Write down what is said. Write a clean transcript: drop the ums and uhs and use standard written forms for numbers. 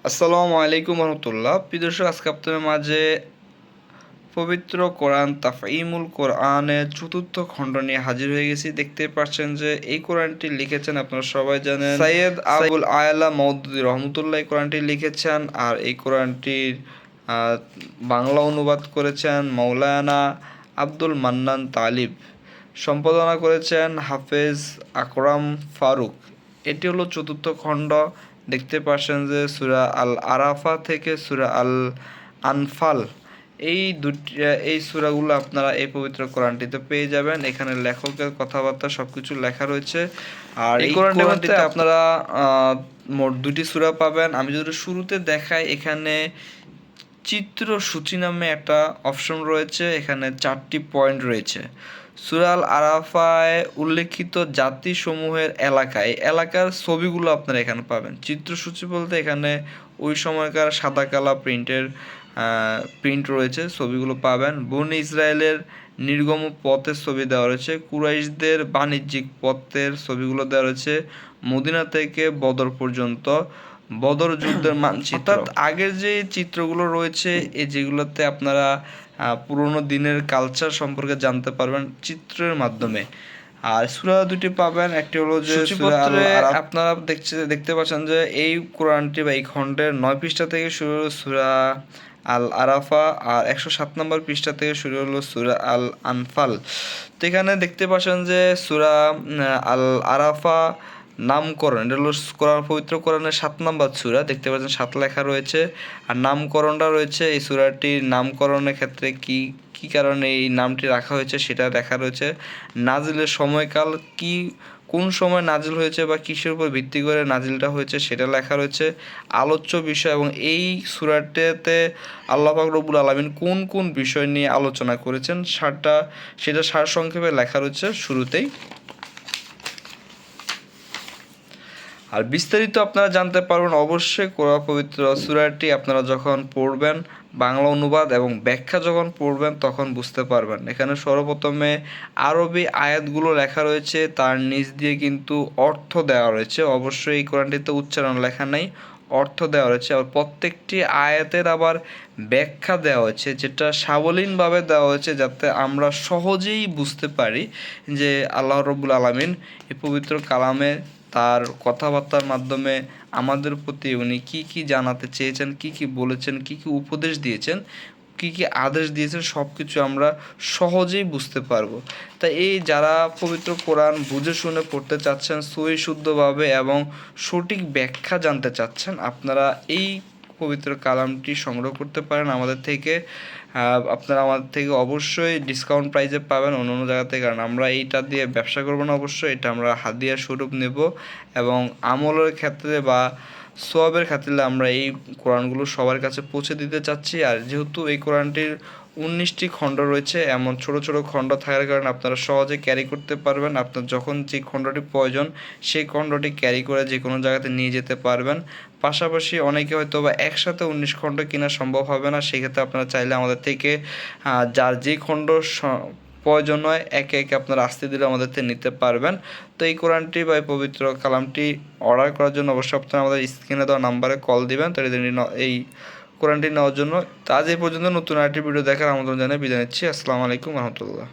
আসসালামু আলাইকুম রহমতুল্লাহ। প্রিয় দর্শক, আজকে আপনাদের মাঝে পবিত্র কোরআন তাফঈমুল কোরআনের চতুর্থ খণ্ড নিয়ে হাজির হয়ে গেছি। দেখতে পাচ্ছেন যে এই কোরআনটি লিখেছেন, আপনারা সবাই জানেন, সৈয়দ আবুল আয়লা মওদুদী রহমতুল্লাহ এই কোরআনটি লিখেছেন। আর এই কোরআনটির বাংলা অনুবাদ করেছেন মাওলানা আব্দুল মান্নান তালিব, সম্পাদনা করেছেন হাফেজ আকরাম ফারুক। এটি হলো চতুর্থ খণ্ড। দেখতে পাচ্ছেন যে সূরা আল আরাফা থেকে সূরা আল আনফাল, এই সূরাগুলো আপনারা এই পবিত্র কোরআনটিতে পেয়ে যাবেন। এখানে লেখকের কথাবার্তা সবকিছু লেখা রয়েছে। আর এই কোরআনটিতে আপনারা মোট 2টি সূরা পাবেন। আমি যদি শুরুতে দেখাই, এখানে চিত্র সূচি নামে একটা অপশন রয়েছে, এখানে 4টি পয়েন্ট রয়েছে। সূরা আল আরাফায় উল্লেখিত জাতিসমূহের এলাকার ছবিগুলো আপনারা এখানে পাবেন। চিত্রসূচি বলতে এখানে ওই সময়কার সাদা কালা প্রিন্ট রয়েছে, ছবিগুলো পাবেন। বনি ইসরায়েলের নির্গম পথের ছবি দেওয়া রয়েছে, কুরাইশদের বাণিজ্যিক পথের ছবিগুলো দেওয়া রয়েছে, মদিনা থেকে বদর পর্যন্ত বদর যুদ্ধের মানচিত্র। অর্থাৎ আগের যে চিত্রগুলো রয়েছে, যেগুলোতে আপনারা পুরোনো দিনের কালচার সম্পর্কে জানতে পারবেন চিত্রের মাধ্যমে। আর সূরা 2টি পাবেন, একটি হলো যে আপনারা দেখতে পাচ্ছেন যে এই কোরআনটি বা এই খণ্ডের 9 পৃষ্ঠা থেকে শুরু হলো সূরা আল আরাফা, আর 107 নম্বর পৃষ্ঠা থেকে শুরু হলো সূরা আল আনফাল। তো এখানে দেখতে পাচ্ছেন যে সূরা আল আরাফা নামকরণ, এটা হলো পবিত্র কোরআনের 7 নম্বর সূরা। দেখতে পাচ্ছেন 7 লেখা রয়েছে। আর নামকরণটা রয়েছে, এই সূরাটির নামকরণের ক্ষেত্রে কি কারণে এই নামটি রাখা হয়েছে সেটা লেখা রয়েছে। নাজিলের সময়কাল, কোন সময় নাজিল হয়েছে বা কিসের উপর ভিত্তি করে নাজিলটা হয়েছে সেটা লেখা রয়েছে। আলোচ্য বিষয় এবং এই সূরাটিতে আল্লাহ পাক রব্বুল আলামিন কোন কোন বিষয় নিয়ে আলোচনা করেছেন সেটা সারসংক্ষেপে লেখা রয়েছে শুরুতেই। আর বিস্তারিত আপনারা জানতে পারবেন অবশ্যই কোরআন পবিত্র সূরাটি আপনারা যখন পড়বেন, বাংলা অনুবাদ এবং ব্যাখ্যা যখন পড়বেন তখন বুঝতে পারবেন। এখানে সর্বপ্রথমে আরবি আয়াতগুলো লেখা রয়েছে, তার নিচ দিয়ে কিন্তু অর্থ দেওয়া রয়েছে। অবশ্যই এই কোরআনটিতে উচ্চারণ লেখা নেই, অর্থ দেওয়া রয়েছে। আর প্রত্যেকটি আয়াতের আবার ব্যাখ্যা দেওয়া হয়েছে, যেটা সাবলীনভাবে দেওয়া হয়েছে, যাতে আমরা সহজেই বুঝতে পারি যে আল্লাহ রাব্বুল আলামিন এই পবিত্র কালামে তার কথাবার্তার মাধ্যমে আমাদের প্রতি উনি কি জানাতে চেয়েছেন, কি বলেছেন, কি উপদেশ দিয়েছেন, কি আদেশ দিয়েছেন, সব কিছু আমরা সহজেই বুঝতে পারবো। তাই এই যারা পবিত্র কোরআন বুঝে শুনে পড়তে চাচ্ছেন সহি শুদ্ধভাবে এবং সঠিক ব্যাখ্যা জানতে চাচ্ছেন, আপনারা এই পবিত্র কালামটি সংগ্রহ করতে পারেন আমাদের থেকে। আপনারা আমাদের থেকে অবশ্যই ডিসকাউন্ট প্রাইসে পাবেন অন্য জায়গা থেকে, কারণ আমরা এইটা দিয়ে ব্যবসা করবো না, অবশ্যই এটা আমরা হাদিয়া স্বরূপ নেব। এবং আমলের ক্ষেত্রে বা সোয়াবের ক্ষেত্রে আমরা এই কোরআনগুলো সবার কাছে পৌঁছে দিতে চাচ্ছি। আর যেহেতু এই কোরআনটির 19টি খণ্ড রয়েছে, এমন ছোট ছোট খণ্ড থাকার কারণে আপনারা সহজে ক্যারি করতে পারবেন। আপনার যখন যে খণ্ডটি প্রয়োজন সেই খণ্ডটি ক্যারি করে যে কোনো জায়গাতে নিয়ে যেতে পারবেন। পাশাপাশি অনেকে হয়তো বা একসাথে 19 খণ্ড কেনা সম্ভব হবে না, সেক্ষেত্রে আপনারা চাইলে আমাদের থেকে যার যে খণ্ড প্রয়োজন হয় একে একে আপনারা আসতে দিলে আমাদের থেকে নিতে পারবেন। তো এই কোরআনটি বা এই পবিত্র কালামটি অর্ডার করার জন্য অবশ্যই আপনারা আমাদের স্ক্রিনে দেওয়া নাম্বারে কল দিবেন, তো এই কোরআনটি নেওয়ার জন্য। তো আজ এই পর্যন্ত, নতুন আরেকটি ভিডিও দেখার আমন্ত্রণ জানিয়ে বিদায় নিচ্ছি। আসসালামু আলাইকুম রহমতুল্লাহ।